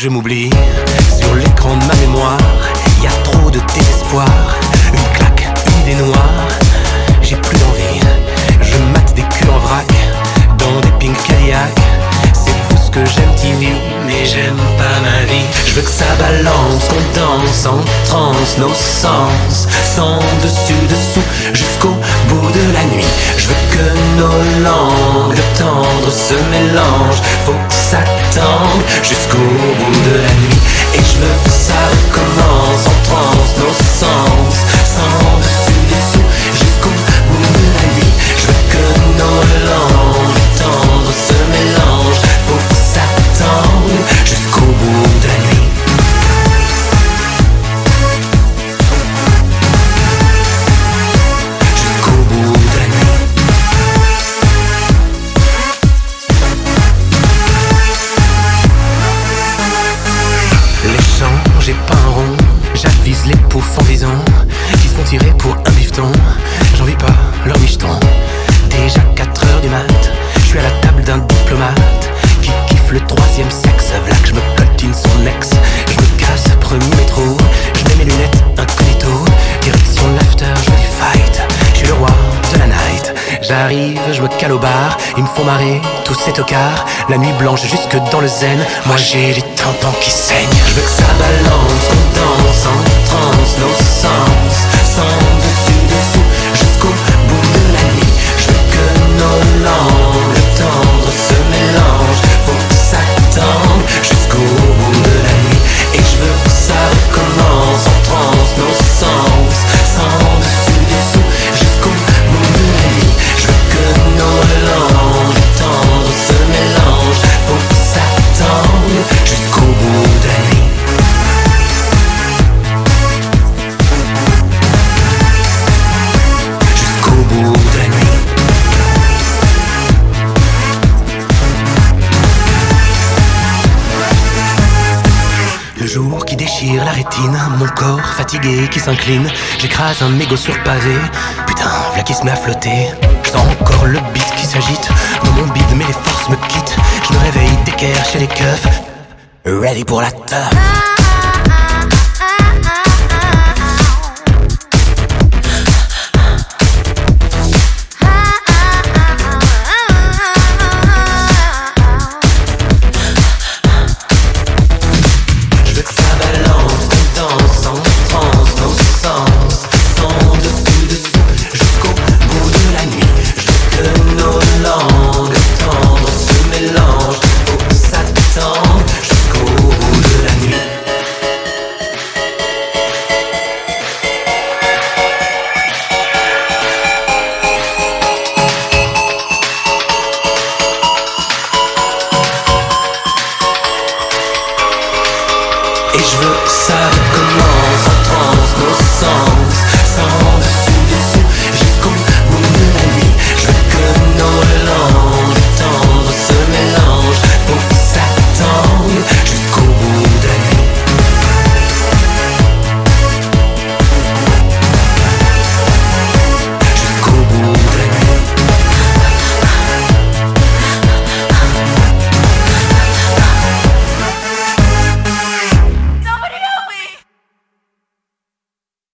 que je m'oublie. Sur l'écran de ma mémoire, y a trop de désespoir. Une claque, une idée noire, j'ai plus d'envie. Je mate des culs en vrac, dans des pink Cadillac. C'est fou ce que j'aime TV, mais j'aime pas ma vie. Je veux que ça balance, qu'on danse en transe, nos sens, sans dessus dessous, jusqu'au bout de la nuit. Je veux que nos langues tendres se mélangent. Faut que ça tangue jusqu'au bout de la nuit. Et je veux que ça recommence en transe, nos sens, sans dessus dessous, jusqu'au bout de la nuit. Je veux que nos langues tendres se mélangent. Faut que ça tangue jusqu'au bout de la nuit. Jusqu'au bout de la nuit. L'échange est pas un rond, j'avise les poufs en visant, qui se font tirer pour un bifton. J'envie pas leur micheton. Déjà 4 heures du mat, je suis à la table d'un diplomate qui kiffe le troisième sexe. V'là que je me coltine son ex. Je me casse, premier métro, je mets mes lunettes incognito. Direction l'after, je veux du fight. Je suis le roi de la night. J'arrive, je me cale au bar, ils me font marrer, tous ces tocards. La nuit blanche jusque dans le zen, moi j'ai les tympans qui saignent. Je veux que ça balance, qu'on danse en transe, nos sens, sans dessus dessous, jusqu'au bout de la nuit. Je veux que nos langues tendres se mélangent. Faut que ça tangue jusqu'au bout de la nuit. Et je veux que ça recommence en transe, nos sens, sans dessus dessous, jusqu'au bout de la nuit. Je veux que nos langues tendres se mélangent. Faut que ça tangue jusqu'au bout de la nuit. Jusqu'au bout de la nuit. Le jour qui déchire la rétine, mon corps fatigué qui s'incline. J'écrase un mégot sur pavé, putain, v'là qui se met à flotter. Je sens encore le beat qui s'agite dans mon bide, mais les forces me quittent. Je me réveille d'équerre chez les keufs, ready pour la teuf. Et je veux que ça recommence en transe, nos sens, sans